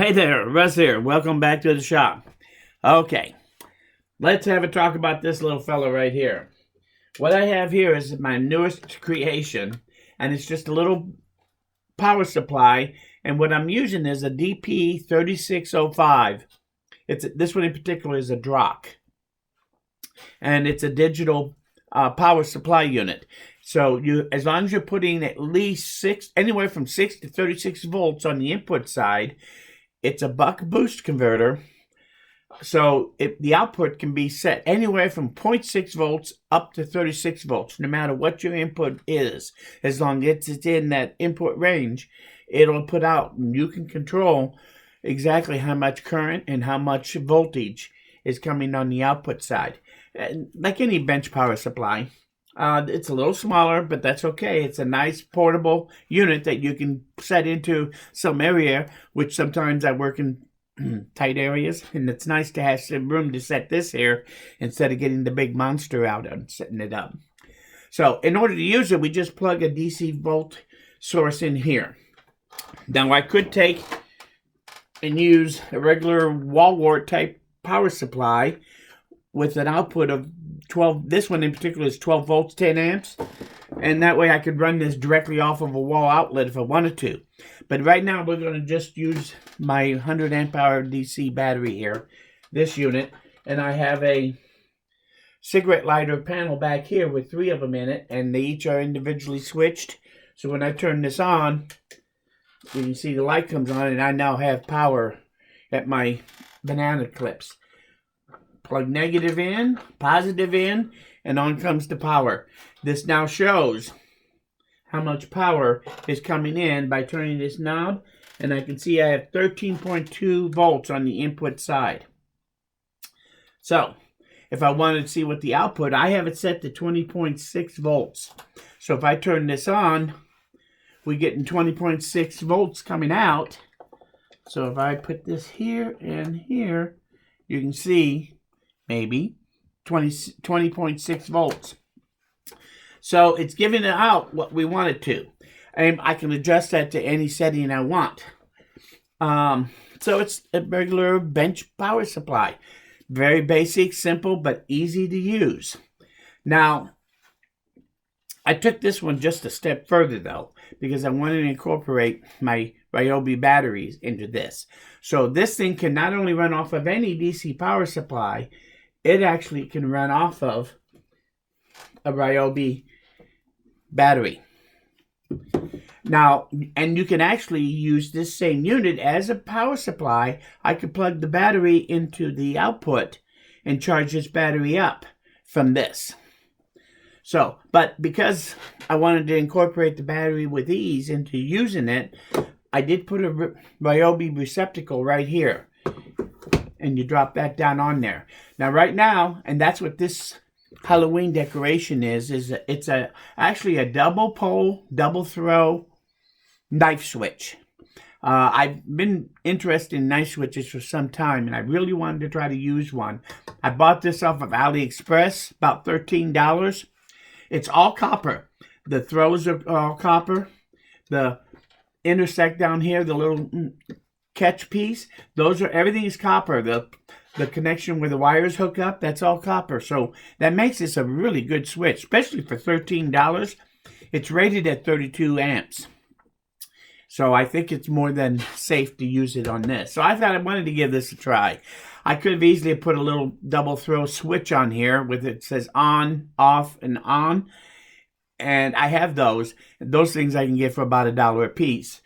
Hey there, Russ here. Welcome back to the shop. Okay, let's have a talk about this little fellow right here. What I have here is my newest creation, and it's just a little power supply, and what I'm using is a DP3605. This one in particular is a DROC, and it's a digital power supply unit. So as long as you're putting at least anywhere from 6 to 36 volts on the input side, it's a buck boost converter. So the output can be set anywhere from 0.6 volts up to 36 volts, no matter what your input is. As long as it's in that input range, it'll put out, and you can control exactly how much current and how much voltage is coming on the output side. Like any bench power supply, it's a little smaller, but that's okay. It's a nice portable unit that you can set into some area, which sometimes I work in tight areas, and it's nice to have some room to set this here instead of getting the big monster out and setting it up. So in order to use it, we just plug a DC volt source in here. Now I could take and use a regular wall wart type power supply with an output of 12, this one in particular is 12 volts, 10 amps, and that way I could run this directly off of a wall outlet if I wanted to. But right now we're going to just use my 100 amp hour DC battery here, this unit, and I have a cigarette lighter panel back here with 3 of them in it, and they each are individually switched. So when I turn this on, you can see the light comes on, and I now have power at my banana clips. Plug negative in, positive in, and on comes the power. This now shows how much power is coming in by turning this knob, and I can see I have 13.2 volts on the input side. So if I wanted to see what the output, I have it set to 20.6 volts. So if I turn this on, we're getting 20.6 volts coming out. So if I put this here and here, you can see maybe 20.6 volts. So it's giving it out what we want it to. And I can adjust that to any setting I want. So it's a regular bench power supply. Very basic, simple, but easy to use. Now, I took this one just a step further though, because I wanted to incorporate my Ryobi batteries into this. So this thing can not only run off of any DC power supply, it actually can run off of a Ryobi battery. Now, and you can actually use this same unit as a power supply. I could plug the battery into the output and charge this battery up from this. So, but because I wanted to incorporate the battery with ease into using it, I did put a Ryobi receptacle right here. And you drop that down on there. Now right now, and that's what this Halloween decoration is it's actually a double pole, double throw knife switch. I've been interested in knife switches for some time, and I really wanted to try to use one. I bought this off of Aliexpress, about $13. It's all copper. The throws are all copper. The intersect down here, the little catch piece, everything is copper. The connection where the wires hook up, that's all copper. So that makes this a really good switch, especially for $13. It's rated at 32 amps. So I think it's more than safe to use it on this. So I thought I wanted to give this a try. I could have easily put a little double throw switch on here with it says on, off, and on. And I have those. Those things I can get for about $1 a piece.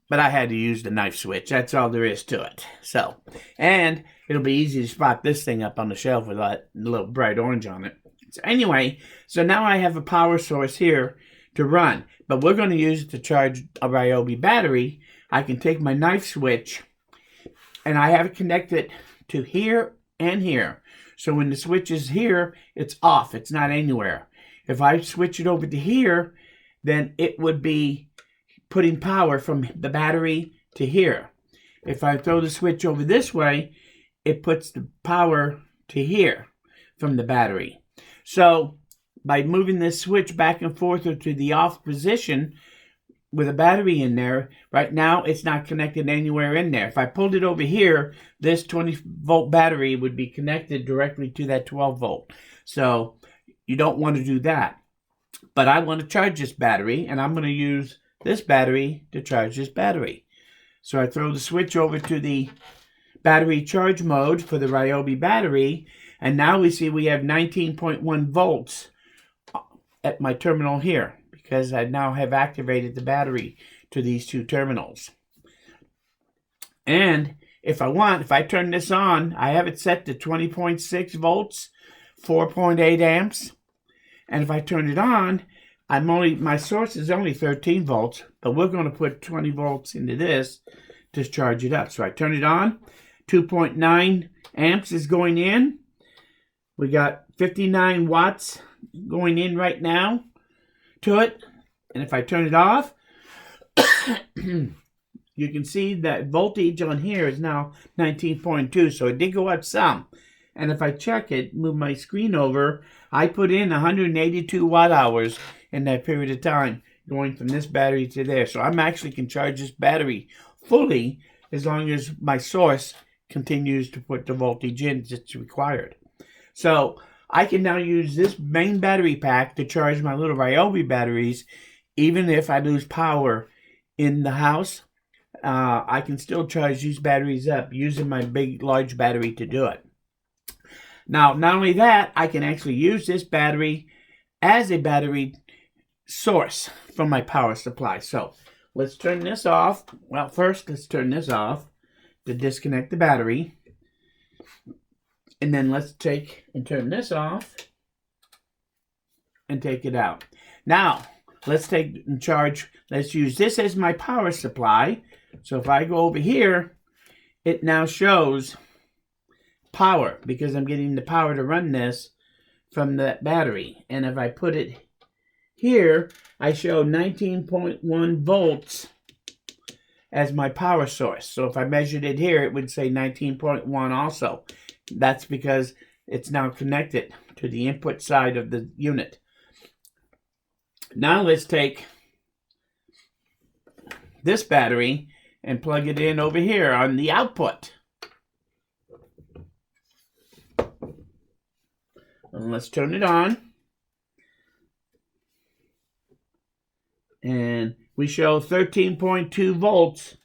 But I had to use the knife switch. That's all there is to it. So, and it'll be easy to spot this thing up on the shelf with that little bright orange on it. So anyway, so now I have a power source here to run. But we're going to use it to charge a Ryobi battery. I can take my knife switch, and I have it connected to here and here. So when the switch is here, it's off. It's not anywhere. If I switch it over to here, then it would be putting power from the battery to here. If I throw the switch over this way, it puts the power to here from the battery. So by moving this switch back and forth or to the off position, with a battery in there. Right now, it's not connected anywhere in there. If I pulled it over here, this 20-volt battery would be connected directly to that 12-volt. So you don't want to do that. But I want to charge this battery, and I'm going to use this battery to charge this battery. So I throw the switch over to the battery charge mode for the Ryobi battery, and now we see we have 19.1 volts at my terminal here, because I now have activated the battery to these two terminals. And if I turn this on, I have it set to 20.6 volts, 4.8 amps. And if I turn it on, my source is only 13 volts, but we're going to put 20 volts into this to charge it up. So I turn it on, 2.9 amps is going in. We got 59 watts going in right now to it. And if I turn it off, you can see that voltage on here is now 19.2. So it did go up some. And if I check it, move my screen over, I put in 182 watt hours in that period of time, going from this battery to there. So I'm actually can charge this battery fully as long as my source continues to put the voltage in that's required. So I can now use this main battery pack to charge my little Ryobi batteries. Even if I lose power in the house, I can still charge these batteries up using my big, large battery to do it. Now, not only that, I can actually use this battery as a battery source from my power supply. So let's turn this off. Well, first, let's turn this off to disconnect the battery. And then let's take and turn this off and take it out. Now, let's take and charge. Let's use this as my power supply. So if I go over here, it now shows power because I'm getting the power to run this from that battery. And if I put it here, I show 19.1 volts as my power source. So if I measured it here, it would say 19.1 also. That's because it's now connected to the input side of the unit. Now let's take this battery and plug it in over here on the output. And let's turn it on. And we show 13.2 volts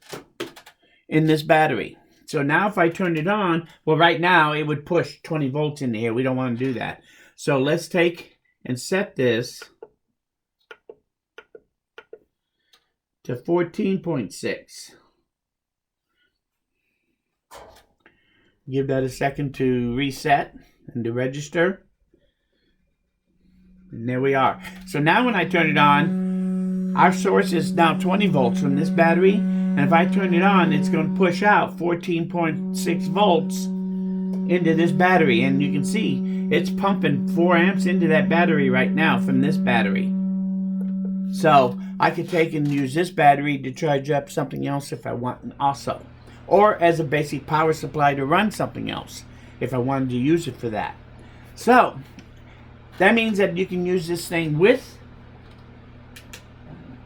in this battery. So now if I turn it on, well, right now it would push 20 volts in here. We don't want to do that. So let's take and set this to 14.6. Give that a second to reset and to register. And there we are. So now when I turn it on, our source is now 20 volts from this battery. And if I turn it on, it's going to push out 14.6 volts into this battery. And you can see it's pumping 4 amps into that battery right now from this battery. So I could take and use this battery to charge up something else if I want also. Or as a basic power supply to run something else if I wanted to use it for that. So that means that you can use this thing with,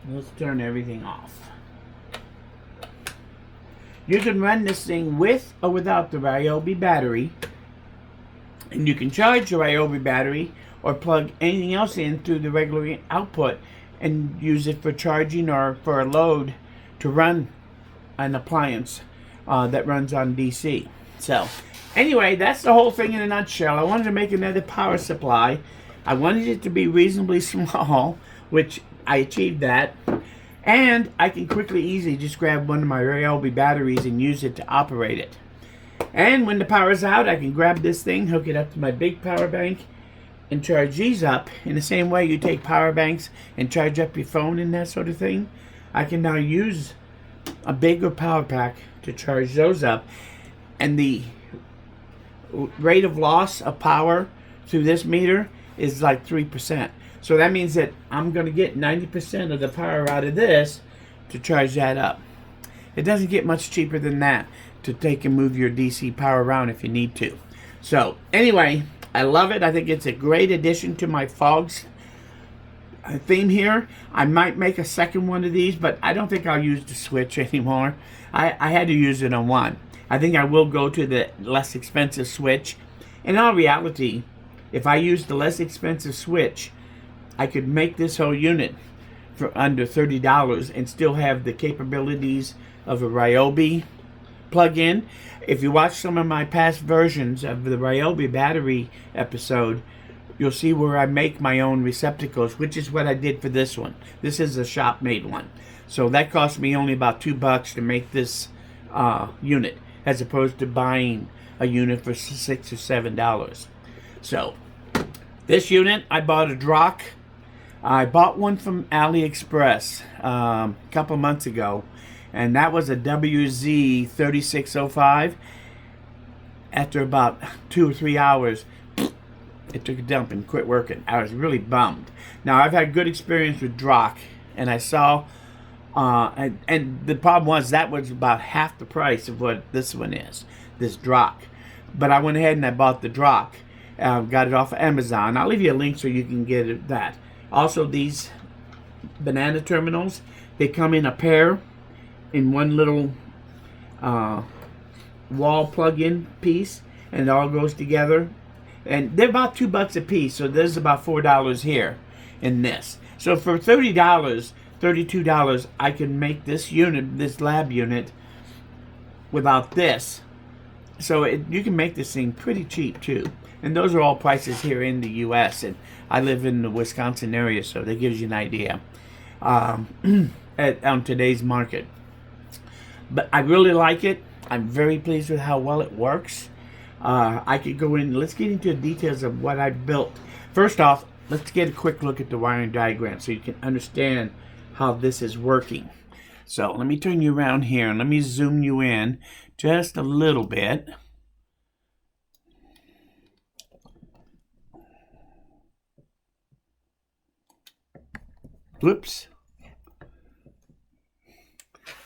let's turn everything off. You can run this thing with or without the Ryobi battery. And you can charge the Ryobi battery or plug anything else in through the regular output and use it for charging or for a load to run an appliance that runs on DC. So anyway, that's the whole thing in a nutshell. I wanted to make another power supply. I wanted it to be reasonably small, which I achieved that. And I can quickly, easily just grab one of my Ryobi batteries and use it to operate it. And when the power's out, I can grab this thing, hook it up to my big power bank, and charge these up. In the same way you take power banks and charge up your phone and that sort of thing, I can now use a bigger power pack to charge those up. And the rate of loss of power through this meter is like 3%. So that means that I'm going to get 90% of the power out of this to charge that up. It doesn't get much cheaper than that to take and move your DC power around if you need to. So anyway, I love it. I think it's a great addition to my fogs theme here. I might make a second one of these, but I don't think I'll use the switch anymore. I had to use it on one. I think I will go to the less expensive switch. In all reality, if I use the less expensive switch, I could make this whole unit for under $30 and still have the capabilities of a Ryobi plug-in. If you watch some of my past versions of the Ryobi Battery episode, you'll see where I make my own receptacles, which is what I did for this one. This is a shop-made one. So that cost me only about $2 to make this unit, as opposed to buying a unit for $6 or $7. So this unit, I bought a Drock. I bought one from Aliexpress a couple months ago, and that was a WZ3605. After about 2 or 3 hours, it took a dump and quit working. I was really bummed. Now, I've had good experience with Drock, and I saw, and the problem was that was about half the price of what this one is, this Drock. But I went ahead and I bought the Drock. Got it off of Amazon. I'll leave you a link so you can get that. Also, these banana terminals, they come in a pair in one little wall plug-in piece, and it all goes together. And they're about $2 a piece, so there's about $4 here in this. So for $30, $32, I can make this unit, this lab unit, without this. So you can make this thing pretty cheap too. And those are all prices here in the U.S. And I live in the Wisconsin area, so that gives you an idea on today's market. But I really like it. I'm very pleased with how well it works. I could go in. Let's get into the details of what I built. First off, let's get a quick look at the wiring diagram so you can understand how this is working. So let me turn you around here and let me zoom you in just a little bit. Whoops.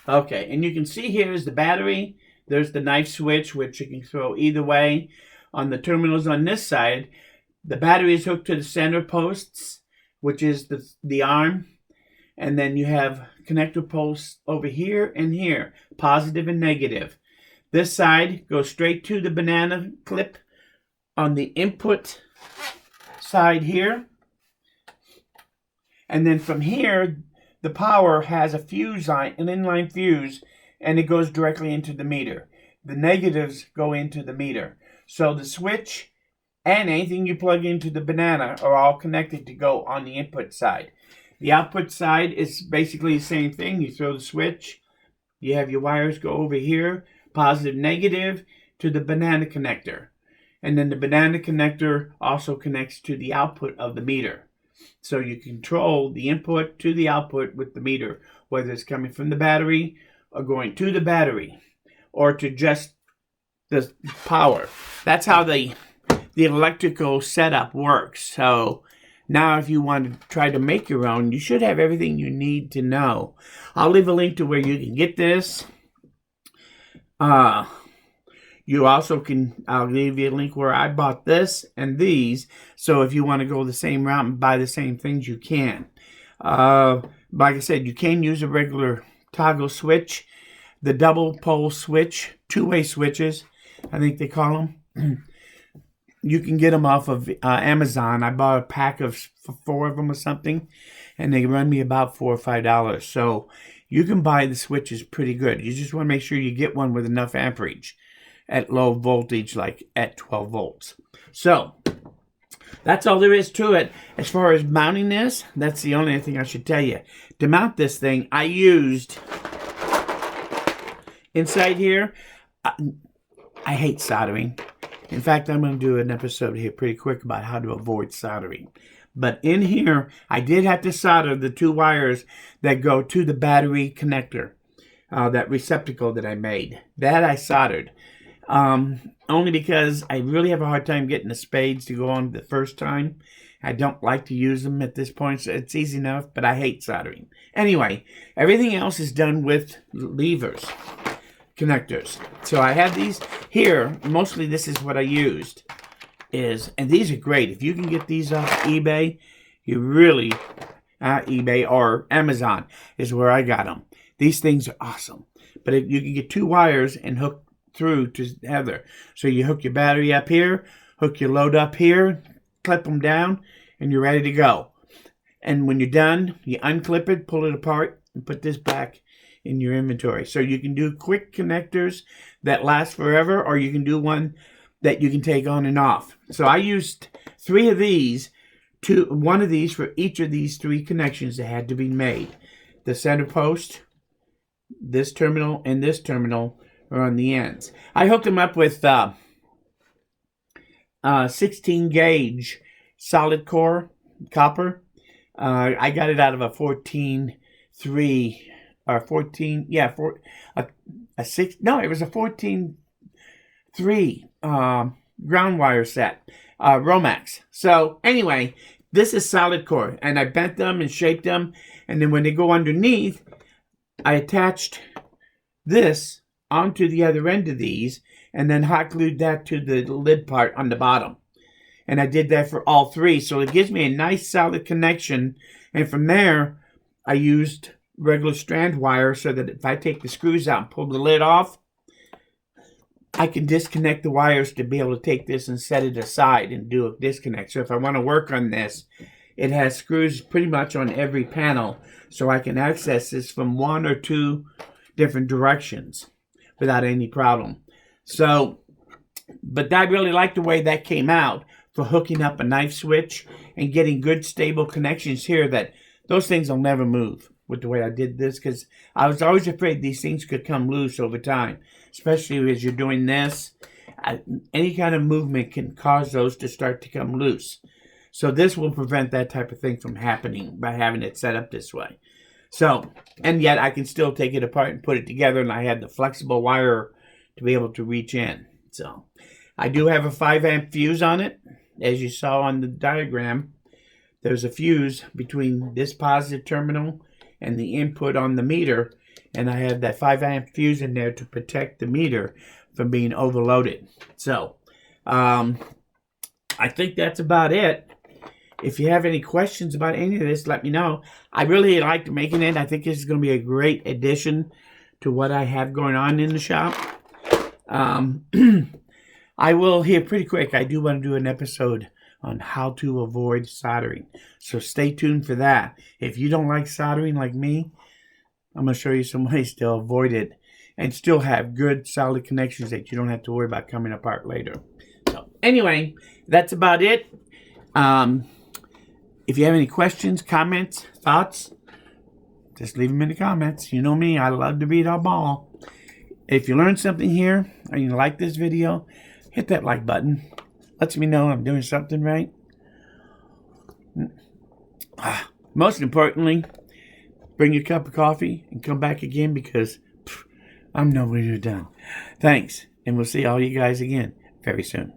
Okay, and you can see here is the battery. There's the knife switch, which you can throw either way. On the terminals on this side, the battery is hooked to the center posts, which is the arm. And then you have connector posts over here and here, positive and negative. This side goes straight to the banana clip on the input side here. And then from here, the power has a fuse line, an inline fuse, and it goes directly into the meter. The negatives go into the meter. So the switch and anything you plug into the banana are all connected to go on the input side. The output side is basically the same thing. You throw the switch, you have your wires go over here, positive, negative, to the banana connector. And then the banana connector also connects to the output of the meter. So you control the input to the output with the meter, whether it's coming from the battery or going to the battery or to just the power. That's how the electrical setup works. So now if you want to try to make your own, you should have everything you need to know. I'll leave a link to where you can get this. You also can, I'll leave you a link where I bought this and these. So if you want to go the same route and buy the same things, you can. Like I said, you can use a regular toggle switch. The double pole switch, two-way switches, I think they call them. You can get them off of Amazon. I bought a pack of 4 of them or something, and they run me about $4 or $5. So you can buy the switches pretty good. You just want to make sure you get one with enough amperage at low voltage, like at 12 volts. So that's all there is to it. As far as mounting this, that's the only thing I should tell you. To mount this thing, I used inside here. I hate soldering. In fact, I'm going to do an episode here pretty quick about how to avoid soldering. But in here, I did have to solder the 2 wires that go to the battery connector, that receptacle that I made. That I soldered. Only because I really have a hard time getting the spades to go on the first time. I don't like to use them at this point, so it's easy enough, but I hate soldering. Anyway, everything else is done with levers, connectors. So I have these here. Mostly this is what I used. And these are great. If you can get these off eBay, you really, eBay or Amazon is where I got them. These things are awesome. But you can get 2 wires and hook through together. So you hook your battery up here, hook your load up here, clip them down, and you're ready to go. And when you're done, you unclip it, pull it apart, and put this back in your inventory. So you can do quick connectors that last forever, or you can do one that you can take on and off. So I used 3 of these, one of these for each of these 3 connections that had to be made. The center post, this terminal, and this terminal are on the ends. I hooked them up with 16 gauge solid core copper. I got it out of a 14.3 or 14, yeah, a 6. No, it was a 14.3 ground wire set, Romex. So anyway, this is solid core, and I bent them and shaped them, and then when they go underneath, I attached this onto the other end of these, and then hot glued that to the lid part on the bottom. And I did that for all 3, so it gives me a nice solid connection. And from there, I used regular strand wire so that if I take the screws out and pull the lid off, I can disconnect the wires to be able to take this and set it aside and do a disconnect. So if I want to work on this, it has screws pretty much on every panel, so I can access this from 1 or 2 different directions without any problem. So, but I really like the way that came out for hooking up a knife switch and getting good stable connections here, that those things will never move with the way I did this, because I was always afraid these things could come loose over time, especially as you're doing this. Any kind of movement can cause those to start to come loose. So this will prevent that type of thing from happening by having it set up this way. So, and yet I can still take it apart and put it together, and I had the flexible wire to be able to reach in. So, I do have a 5-amp fuse on it. As you saw on the diagram, there's a fuse between this positive terminal and the input on the meter, and I have that 5-amp fuse in there to protect the meter from being overloaded. So, I think that's about it. If you have any questions about any of this, let me know. I really liked making it. I think this is going to be a great addition to what I have going on in the shop. I will here pretty quick. I do want to do an episode on how to avoid soldering. So stay tuned for that. If you don't like soldering like me, I'm going to show you some ways to avoid it and still have good solid connections that you don't have to worry about coming apart later. So anyway, that's about it. If you have any questions, comments, thoughts, just leave them in the comments. You know me, I love to read them all. If you learned something here or you like this video, hit that like button. Lets me know I'm doing something right. Most importantly, bring your cup of coffee and come back again, because I'm nowhere near done. Thanks, and we'll see all you guys again very soon.